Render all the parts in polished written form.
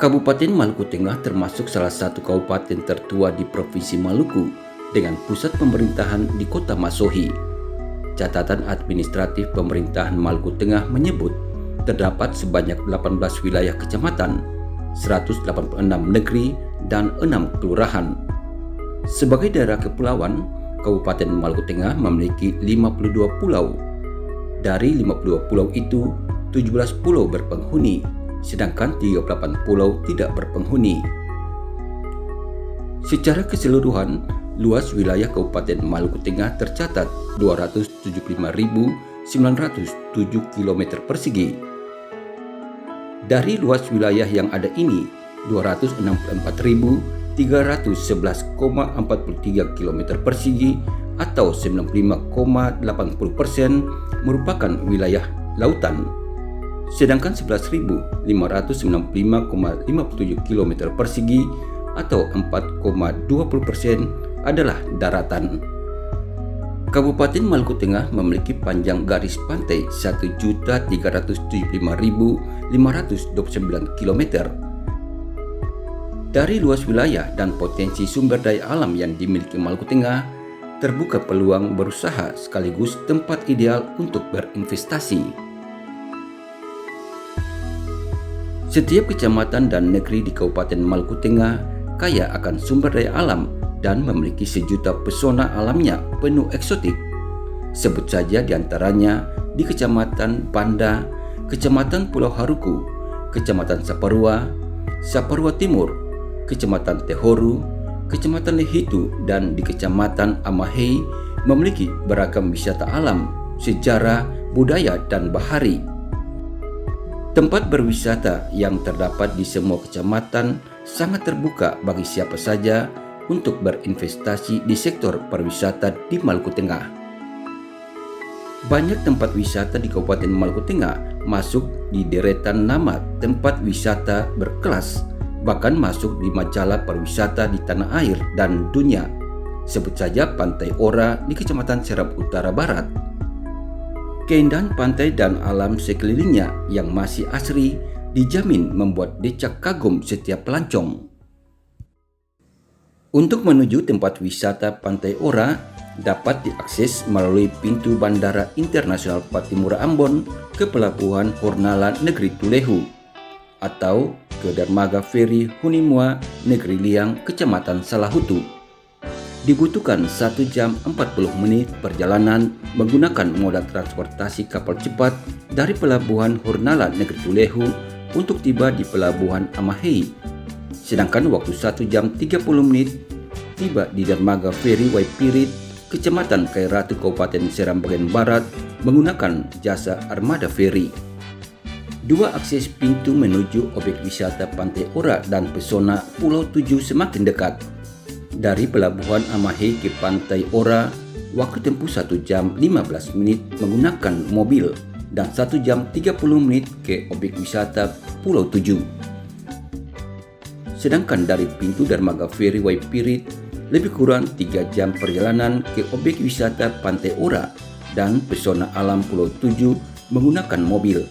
Kabupaten Maluku Tengah termasuk salah satu kabupaten tertua di Provinsi Maluku dengan pusat pemerintahan di Kota Masohi. Catatan administratif pemerintahan Maluku Tengah menyebut terdapat sebanyak 18 wilayah kecamatan, 186 negeri, dan 6 kelurahan. Sebagai daerah kepulauan, Kabupaten Maluku Tengah memiliki 52 pulau. Dari 52 pulau itu, 17 pulau berpenghuni, sedangkan 38 pulau tidak berpenghuni. Secara keseluruhan, luas wilayah Kabupaten Maluku Tengah tercatat 275.907 km persegi. Dari luas wilayah yang ada ini, 264.311,43 km persegi atau 95,80% merupakan wilayah lautan, sedangkan 11.595,57 km persegi atau 4,20% adalah daratan. Kabupaten Maluku Tengah memiliki panjang garis pantai 1.375.529 km. Dari luas wilayah dan potensi sumber daya alam yang dimiliki Maluku Tengah, terbuka peluang berusaha sekaligus tempat ideal untuk berinvestasi. Setiap kecamatan dan negeri di Kabupaten Maluku Tengah kaya akan sumber daya alam dan memiliki sejuta pesona alamnya penuh eksotik. Sebut saja diantaranya di Kecamatan Banda, Kecamatan Pulau Haruku, Kecamatan Saparua, Saparua Timur, Kecamatan Tehoru, Kecamatan Lehitu, dan di Kecamatan Amahei memiliki beragam wisata alam, sejarah, budaya, dan bahari. Tempat berwisata yang terdapat di semua kecamatan sangat terbuka bagi siapa saja untuk berinvestasi di sektor pariwisata di Maluku Tengah. Banyak tempat wisata di Kabupaten Maluku Tengah masuk di deretan nama tempat wisata berkelas, bahkan masuk di majalah pariwisata di tanah air dan dunia. Sebut saja Pantai Ora di Kecamatan Serap Utara Barat. Keindahan pantai dan alam sekelilingnya yang masih asri dijamin membuat decak kagum setiap pelancong. Untuk menuju tempat wisata Pantai Ora dapat diakses melalui pintu Bandara Internasional Patimura Ambon ke Pelabuhan Hornala Negeri Tulehu atau ke Dermaga Feri Hunimua Negeri Liang Kecamatan Salahutu. Dibutuhkan 1 jam 40 menit perjalanan menggunakan moda transportasi kapal cepat dari Pelabuhan Hornala Negeri Tulehu untuk tiba di Pelabuhan Amahei. Sedangkan waktu 1 jam 30 menit tiba di Dermaga Feri Waipirit, Kecamatan Kairatu, Kabupaten Seram bagian Barat menggunakan jasa armada feri. Dua akses pintu menuju objek wisata Pantai Ora dan pesona Pulau Tujuh semakin dekat. Dari Pelabuhan Amahei ke Pantai Ora, waktu tempuh 1 jam 15 menit menggunakan mobil dan 1 jam 30 menit ke objek wisata Pulau Tujuh. Sedangkan dari pintu dermaga feri Waipirit, lebih kurang 3 jam perjalanan ke objek wisata Pantai Ora dan pesona alam Pulau Tujuh menggunakan mobil.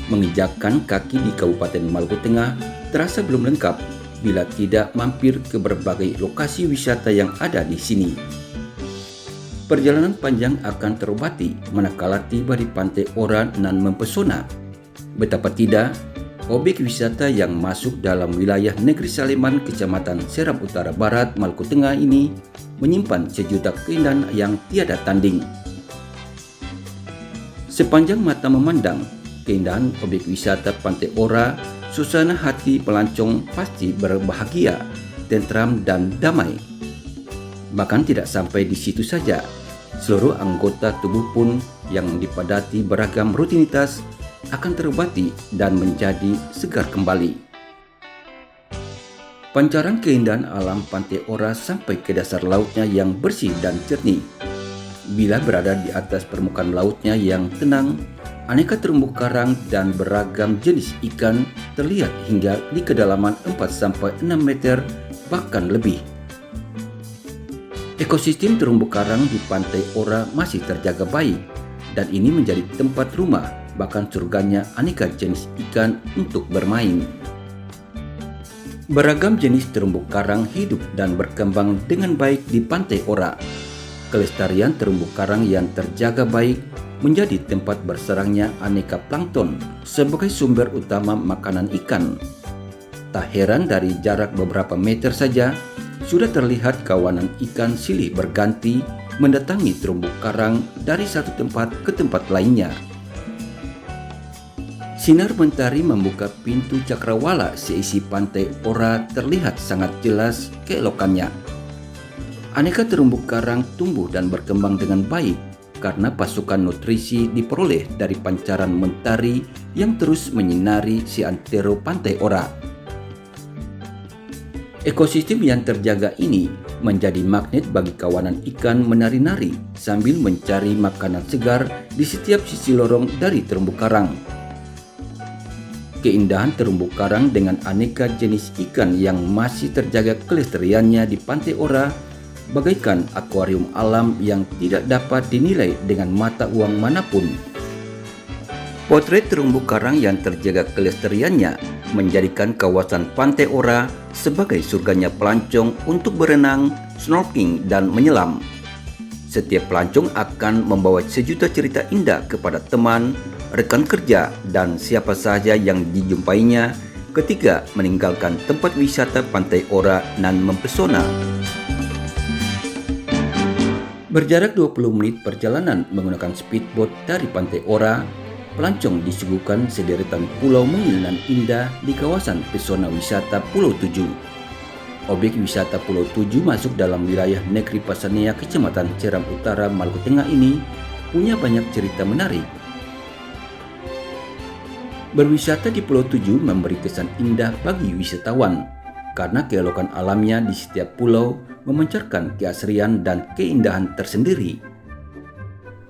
Menginjakkan kaki di Kabupaten Maluku Tengah terasa belum lengkap bila tidak mampir ke berbagai lokasi wisata yang ada di sini. Perjalanan panjang akan terobati manakala tiba di Pantai Ora nan mempesona. Betapa tidak, objek wisata yang masuk dalam wilayah Negeri Saleman, Kecamatan Serap Utara Barat, Maluku Tengah ini menyimpan sejuta keindahan yang tiada tanding. Sepanjang mata memandang keindahan objek wisata Pantai Ora, suasana hati pelancong pasti berbahagia, tentram, dan damai. Bahkan tidak sampai di situ saja, seluruh anggota tubuh pun yang dipadati beragam rutinitas akan terobati dan menjadi segar kembali. Pancaran keindahan alam Pantai Ora sampai ke dasar lautnya yang bersih dan jernih. Bila berada di atas permukaan lautnya yang tenang, aneka terumbu karang dan beragam jenis ikan terlihat hingga di kedalaman 4-6 meter bahkan lebih. Ekosistem terumbu karang di Pantai Ora masih terjaga baik dan ini menjadi tempat rumah bahkan surganya aneka jenis ikan untuk bermain. Beragam jenis terumbu karang hidup dan berkembang dengan baik di Pantai Ora. Kelestarian terumbu karang yang terjaga baik menjadi tempat bersarangnya aneka plankton sebagai sumber utama makanan ikan. Tak heran dari jarak beberapa meter saja, sudah terlihat kawanan ikan silih berganti mendatangi terumbu karang dari satu tempat ke tempat lainnya. Sinar mentari membuka pintu cakrawala seisi Pantai Ora terlihat sangat jelas keelokannya. Aneka terumbu karang tumbuh dan berkembang dengan baik karena pasokan nutrisi diperoleh dari pancaran mentari yang terus menyinari seantero Pantai Ora. Ekosistem yang terjaga ini menjadi magnet bagi kawanan ikan menari-nari sambil mencari makanan segar di setiap sisi lorong dari terumbu karang. Keindahan terumbu karang dengan aneka jenis ikan yang masih terjaga kelestariannya di Pantai Ora bagaikan akuarium alam yang tidak dapat dinilai dengan mata uang manapun. Potret terumbu karang yang terjaga kelestariannya menjadikan kawasan Pantai Ora sebagai surganya pelancong untuk berenang, snorkeling, dan menyelam. Setiap pelancong akan membawa sejuta cerita indah kepada teman, rekan kerja, dan siapa saja yang dijumpainya ketika meninggalkan tempat wisata Pantai Ora nan mempesona. Berjarak 20 menit perjalanan menggunakan speedboat dari Pantai Ora, pelancong disuguhkan sederetan pulau mungil nan indah di kawasan pesona wisata Pulau Tujuh. Objek wisata Pulau Tujuh masuk dalam wilayah negeri Pasania, Kecamatan Ceram Utara, Maluku Tengah ini punya banyak cerita menarik. Berwisata di Pulau Tujuh memberi kesan indah bagi wisatawan karena keelokan alamnya di setiap pulau memancarkan keasrian dan keindahan tersendiri.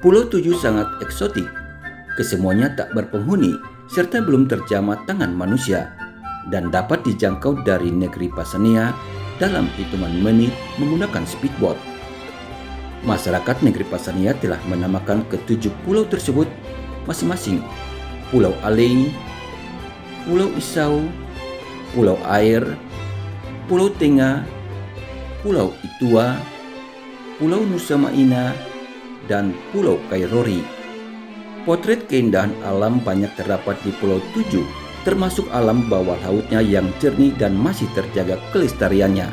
Pulau Tujuh sangat eksotik, kesemuanya tak berpenghuni serta belum terjamah tangan manusia dan dapat dijangkau dari negeri Pasania dalam hitungan menit menggunakan speedboat. Masyarakat negeri Pasania telah menamakan ketujuh pulau tersebut masing-masing Pulau Alei, Pulau Isau, Pulau Air, Pulau Tengah, Pulau Itua, Pulau Nusa Maina, dan Pulau Kairori. Potret keindahan alam banyak terdapat di Pulau Tujuh, termasuk alam bawah lautnya yang jernih dan masih terjaga kelestariannya.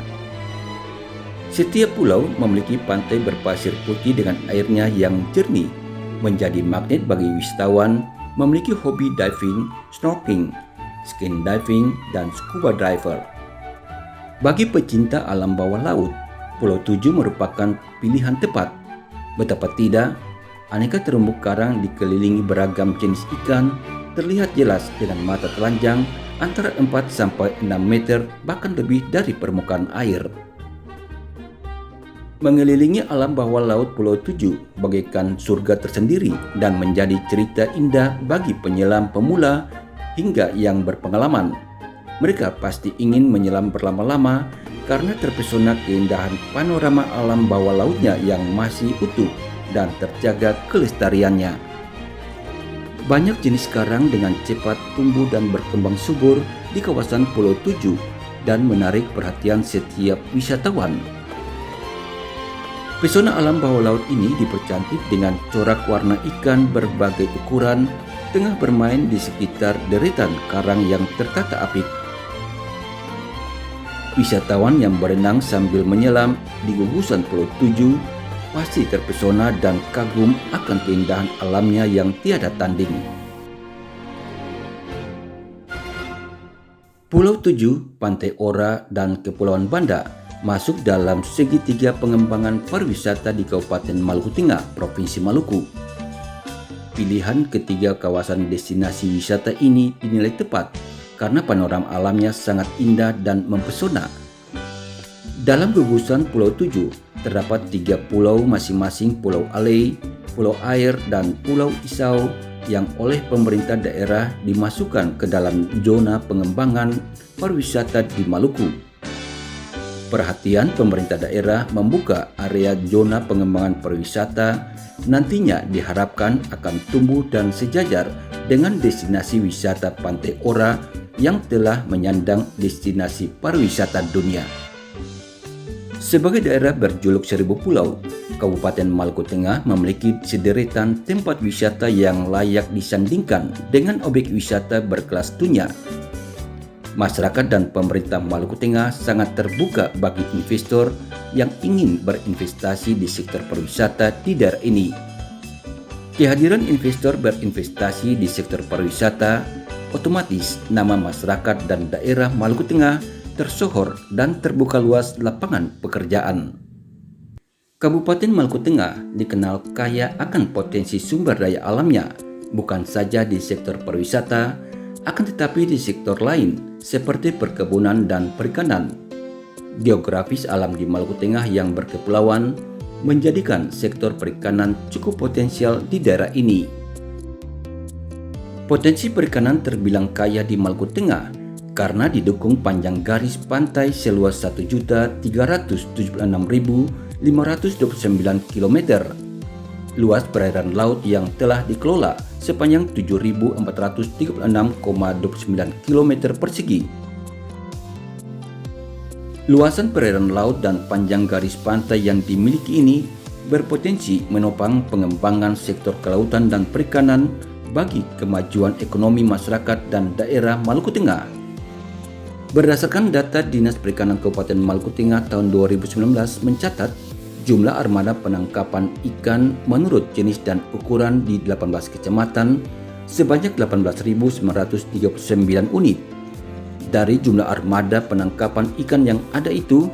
Setiap pulau memiliki pantai berpasir putih dengan airnya yang jernih, menjadi magnet bagi wisatawan memiliki hobi diving, snorkeling, skin diving, dan scuba diver. Bagi pecinta alam bawah laut, Pulau Tujuh merupakan pilihan tepat. Betapa tidak, aneka terumbu karang dikelilingi beragam jenis ikan terlihat jelas dengan mata telanjang antara 4 sampai 6 meter bahkan lebih dari permukaan air. Mengelilingi alam bawah laut Pulau Tujuh bagaikan surga tersendiri dan menjadi cerita indah bagi penyelam pemula hingga yang berpengalaman. Mereka pasti ingin menyelam berlama-lama karena terpesona keindahan panorama alam bawah lautnya yang masih utuh dan terjaga kelestariannya. Banyak jenis karang dengan cepat tumbuh dan berkembang subur di kawasan Pulau Tujuh dan menarik perhatian setiap wisatawan. Pesona alam bawah laut ini dipercantik dengan corak warna ikan berbagai ukuran tengah bermain di sekitar deretan karang yang tertata apik. Wisatawan yang berenang sambil menyelam di gugusan Pulau Tujuh pasti terpesona dan kagum akan keindahan alamnya yang tiada tanding. Pulau Tujuh, Pantai Ora, dan Kepulauan Banda masuk dalam segitiga pengembangan pariwisata di Kabupaten Maluku Tengah, Provinsi Maluku. Pilihan ketiga kawasan destinasi wisata ini dinilai tepat karena panorama alamnya sangat indah dan mempesona. Dalam gugusan Pulau Tujuh terdapat 3 pulau masing-masing Pulau Alei, Pulau Air, dan Pulau Isau yang oleh pemerintah daerah dimasukkan ke dalam zona pengembangan pariwisata di Maluku. Perhatian pemerintah daerah membuka area zona pengembangan pariwisata nantinya diharapkan akan tumbuh dan sejajar dengan destinasi wisata Pantai Ora yang telah menyandang destinasi pariwisata dunia. Sebagai daerah berjuluk seribu pulau, Kabupaten Maluku Tengah memiliki sederetan tempat wisata yang layak disandingkan dengan objek wisata berkelas dunia. Masyarakat dan pemerintah Maluku Tengah sangat terbuka bagi investor yang ingin berinvestasi di sektor pariwisata di daerah ini. Kehadiran investor berinvestasi di sektor pariwisata, otomatis nama masyarakat dan daerah Maluku Tengah tersohor dan terbuka luas lapangan pekerjaan. Kabupaten Maluku Tengah dikenal kaya akan potensi sumber daya alamnya, bukan saja di sektor pariwisata, akan tetapi di sektor lain seperti perkebunan dan perikanan. Geografis alam di Maluku Tengah yang berkepulauan menjadikan sektor perikanan cukup potensial di daerah ini. Potensi perikanan terbilang kaya di Maluku Tengah karena didukung panjang garis pantai seluas 1.376.529 km, luas perairan laut yang telah dikelola sepanjang 7.436,29 km persegi. Luasan perairan laut dan panjang garis pantai yang dimiliki ini berpotensi menopang pengembangan sektor kelautan dan perikanan bagi kemajuan ekonomi masyarakat dan daerah Maluku Tengah. Berdasarkan data Dinas Perikanan Kabupaten Maluku Tengah tahun 2019 mencatat jumlah armada penangkapan ikan menurut jenis dan ukuran di 18 kecamatan sebanyak 18.939 unit. Dari jumlah armada penangkapan ikan yang ada itu,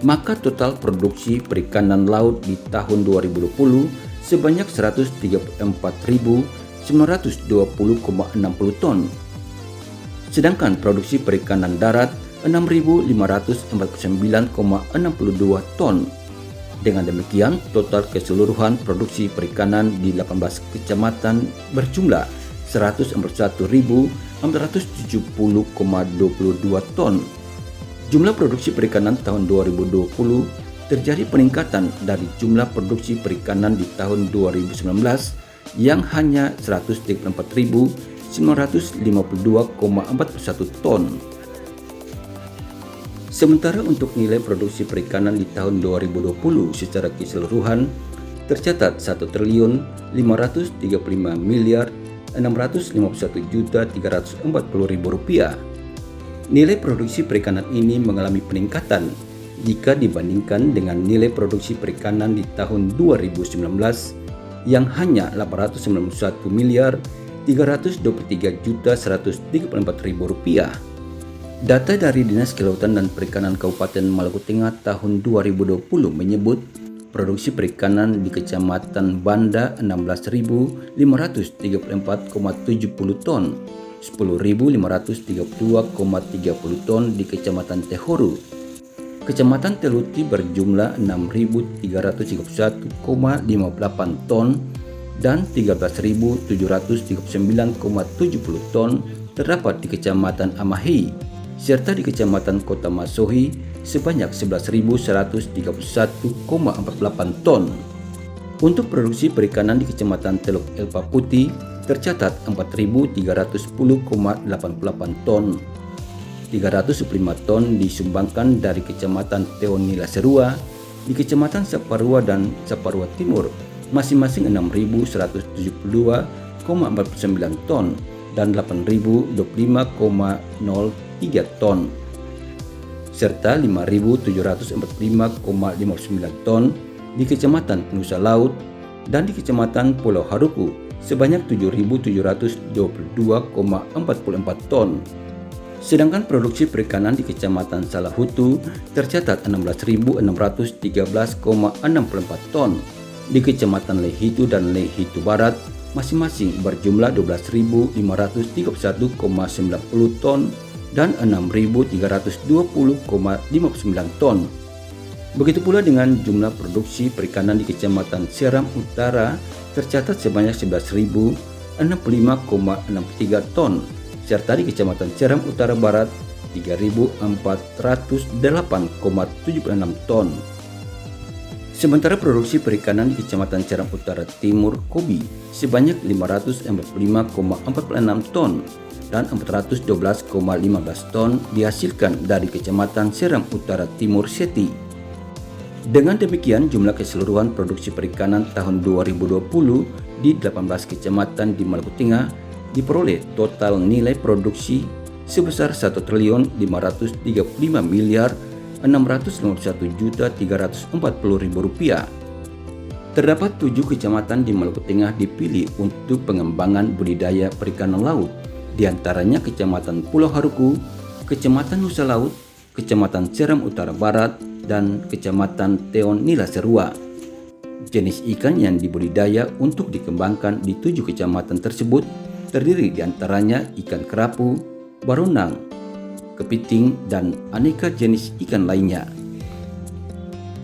maka total produksi perikanan laut di tahun 2020 sebanyak 134.920,60 ton. Sedangkan produksi perikanan darat 6.549,62 ton. Dengan demikian, total keseluruhan produksi perikanan di 18 kecamatan berjumlah 141.470,22 ton. Jumlah produksi perikanan tahun 2020 terjadi peningkatan dari jumlah produksi perikanan di tahun 2019 yang hanya 134.952,41 ton. Sementara untuk nilai produksi perikanan di tahun 2020 secara keseluruhan tercatat 1.535.651.340.000 rupiah. Nilai produksi perikanan ini mengalami peningkatan jika dibandingkan dengan nilai produksi perikanan di tahun 2019 yang hanya 891.323.134.000 rupiah. Data dari Dinas Kelautan dan Perikanan Kabupaten Maluku Tengah tahun 2020 menyebut produksi perikanan di Kecamatan Banda 16.534,70 ton, 10.532,30 ton di Kecamatan Tehoru. Kecamatan Teluti berjumlah 6.331,58 ton dan 13.739,70 ton terdapat di Kecamatan Amahei, serta di Kecamatan Kota Masohi sebanyak 11.131,48 ton. Untuk produksi perikanan di Kecamatan Teluk Elpa Putih tercatat 4.310,88 ton. 305 ton disumbangkan dari Kecamatan Teonila Serua, di Kecamatan Saparua dan Saparua Timur masing-masing 6.172,49 ton dan 8.025,03 ton, serta 5.745,59 ton di Kecamatan Nusa Laut dan di Kecamatan Pulau Haruku sebanyak 7.722,44 ton. Sedangkan produksi perikanan di Kecamatan Salahutu tercatat 16.613,64 ton. Di Kecamatan Lehitu dan Lehitu Barat masing-masing berjumlah 12.531,90 ton dan 6.320,59 ton. Begitu pula dengan jumlah produksi perikanan di Kecamatan Seram Utara tercatat sebanyak 11.065,63 ton, serta di Kecamatan Seram Utara Barat 3.408,76 ton. Sementara produksi perikanan di Kecamatan Seram Utara Timur Kobi sebanyak 545,46 ton dan 412,15 ton dihasilkan dari Kecamatan Seram Utara Timur Seti. Dengan demikian, jumlah keseluruhan produksi perikanan tahun 2020 di 18 kecamatan di Maluku Tengah diperoleh total nilai produksi sebesar Rp1.651.340.000. Terdapat 7 kecamatan di Maluku Tengah dipilih untuk pengembangan budidaya perikanan laut, diantaranya Kecamatan Pulau Haruku, Kecamatan Nusa Laut, Kecamatan Seram Utara Barat, dan Kecamatan Teon Nila Serua. Jenis ikan yang dibudidaya untuk dikembangkan di 7 kecamatan tersebut terdiri diantaranya ikan kerapu, baronang, kepiting, dan aneka jenis ikan lainnya.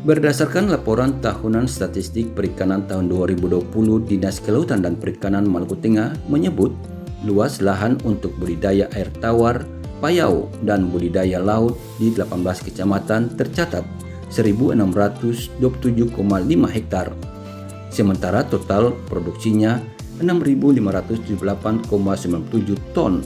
Berdasarkan laporan tahunan statistik perikanan tahun 2020, Dinas Kelautan dan Perikanan Maluku Tengah menyebut luas lahan untuk budidaya air tawar, payau, dan budidaya laut di 18 kecamatan tercatat 1.627,5 hektar. Sementara total produksinya 6.578,97 ton,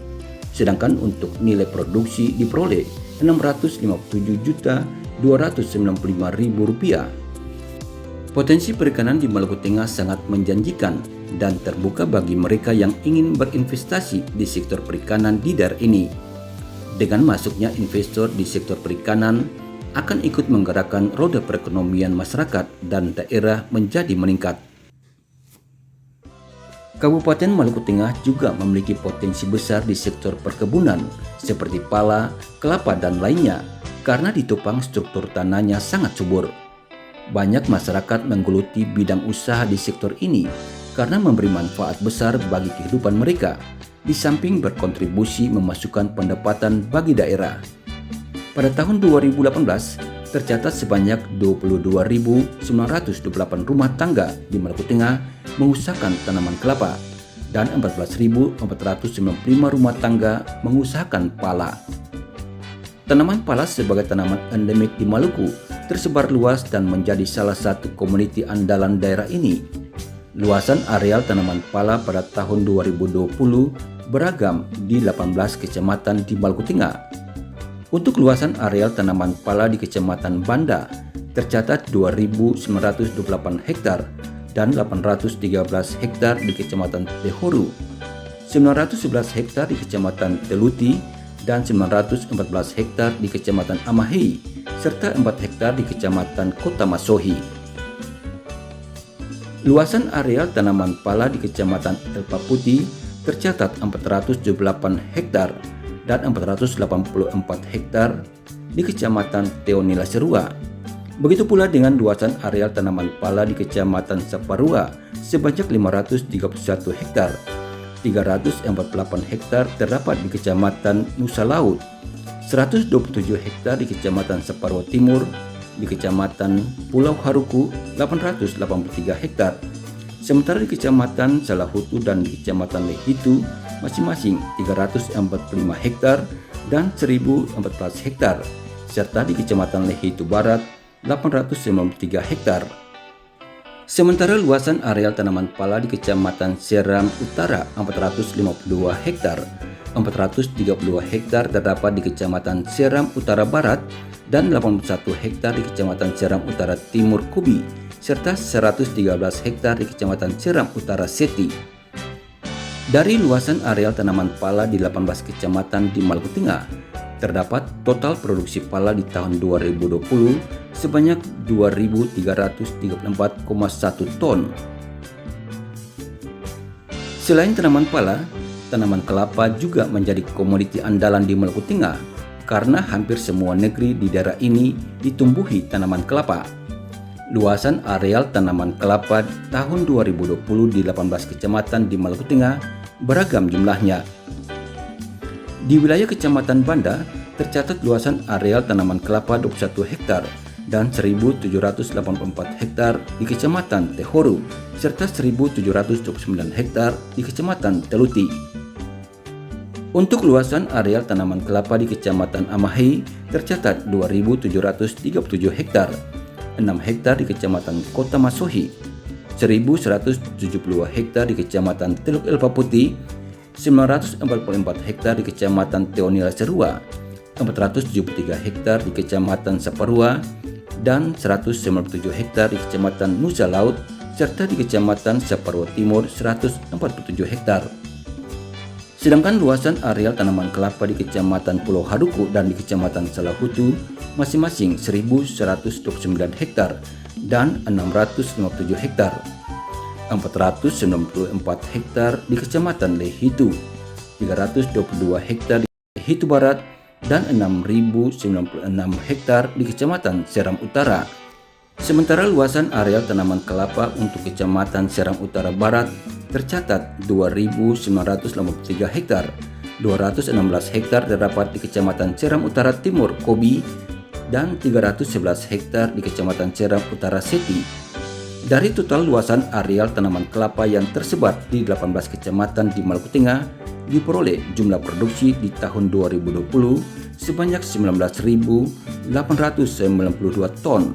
sedangkan untuk nilai produksi diperoleh Rp657.295.000. Potensi perikanan di Maluku Tengah sangat menjanjikan dan terbuka bagi mereka yang ingin berinvestasi di sektor perikanan di daerah ini. Dengan masuknya investor di sektor perikanan akan ikut menggerakkan roda perekonomian masyarakat dan daerah menjadi meningkat. Kabupaten Maluku Tengah juga memiliki potensi besar di sektor perkebunan seperti pala, kelapa, dan lainnya karena ditopang struktur tanahnya sangat subur. Banyak masyarakat menggeluti bidang usaha di sektor ini karena memberi manfaat besar bagi kehidupan mereka, di samping berkontribusi memasukkan pendapatan bagi daerah. Pada tahun 2018, tercatat sebanyak 22.928 rumah tangga di Maluku Tengah mengusahakan tanaman kelapa dan 14.495 rumah tangga mengusahakan pala. Tanaman pala sebagai tanaman endemik di Maluku tersebar luas dan menjadi salah satu komoditi andalan daerah ini. Luasan areal tanaman pala pada tahun 2020 beragam di 18 kecamatan di Maluku Tengah. Untuk luasan areal tanaman pala di Kecamatan Banda tercatat 2.928 hektar dan 813 hektar di Kecamatan Tehoru, 911 hektar di Kecamatan Teluti, dan 914 hektar di Kecamatan Amahei, serta 4 hektar di Kecamatan Kota Masohi. Luasan areal tanaman pala di Kecamatan Elpa Putih tercatat 478 hektar dan 484 hektar di Kecamatan Teonila Serua. Begitu pula dengan luasan areal tanaman pala di Kecamatan Saparua sebanyak 531 hektar. 348 hektar terdapat di Kecamatan Nusa Laut, 127 hektar di Kecamatan Saparua Timur, di Kecamatan Pulau Haruku 883 hektar. Sementara di Kecamatan Salahutu dan di Kecamatan Lehitu masing-masing 345 hektar dan 1014 hektar, serta di Kecamatan Lehitu Barat 893 hektar. Sementara luasan areal tanaman pala di Kecamatan Seram Utara 452 hektar, 432 hektar terdapat di Kecamatan Seram Utara Barat dan 81 hektar di Kecamatan Seram Utara Timur Kubi, serta 113 hektar di Kecamatan Seram Utara Seti. Dari luasan areal tanaman pala di 18 kecamatan di Maluku Tengah, terdapat total produksi pala di tahun 2020 sebanyak 2.334,1 ton. Selain tanaman pala, tanaman kelapa juga menjadi komoditi andalan di Maluku Tengah karena hampir semua negeri di daerah ini ditumbuhi tanaman kelapa. Luasan areal tanaman kelapa tahun 2020 di 18 kecamatan di Maluku Tengah beragam jumlahnya. Di wilayah Kecamatan Banda tercatat luasan areal tanaman kelapa 21 hektar dan 1.784 hektar di Kecamatan Tehoru serta 1.729 hektar di Kecamatan Teluti. Untuk luasan areal tanaman kelapa di Kecamatan Amahei tercatat 2.737 hektar, 6 hektar di Kecamatan Kota Masohi, 1.170 hektar di Kecamatan Teluk Elpa Putih, 944 hektar di Kecamatan Teonila Serua, 473 hektar di Kecamatan Saparua, dan 197 hektar di Kecamatan Nusa Laut, serta di Kecamatan Saparua Timur 147 hektar. Sedangkan luasan areal tanaman kelapa di Kecamatan Pulau Haruku dan di Kecamatan Salahutu masing-masing 1.129 hektar dan 657 hektar. 494 hektar di Kecamatan Lehitu, 322 hektar di Lehitu Barat, dan 6.096 hektar di Kecamatan Seram Utara. Sementara luasan areal tanaman kelapa untuk Kecamatan Seram Utara Barat tercatat 2.983 hektar, 216 hektar terdapat di Kecamatan Seram Utara Timur Kobi, dan 311 hektar di Kecamatan Seram Utara Seti. Dari total luasan areal tanaman kelapa yang tersebar di 18 kecamatan di Maluku Tengah, diperoleh jumlah produksi di tahun 2020 sebanyak 19.892 ton.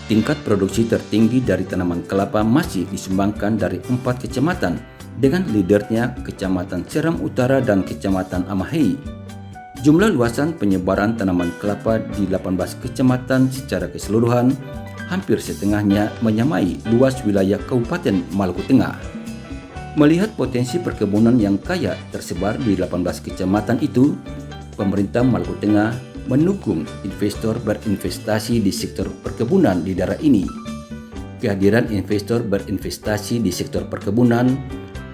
Tingkat produksi tertinggi dari tanaman kelapa masih disumbangkan dari 4 kecamatan, dengan leadernya Kecamatan Seram Utara dan Kecamatan Amahei. Jumlah luasan penyebaran tanaman kelapa di 18 kecamatan secara keseluruhan hampir setengahnya menyamai luas wilayah Kabupaten Maluku Tengah. Melihat potensi perkebunan yang kaya tersebar di 18 kecamatan itu, pemerintah Maluku Tengah mendukung investor berinvestasi di sektor perkebunan di daerah ini. Kehadiran investor berinvestasi di sektor perkebunan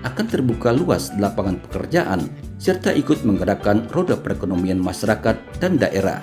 akan terbuka luas lapangan pekerjaan serta ikut menggerakkan roda perekonomian masyarakat dan daerah.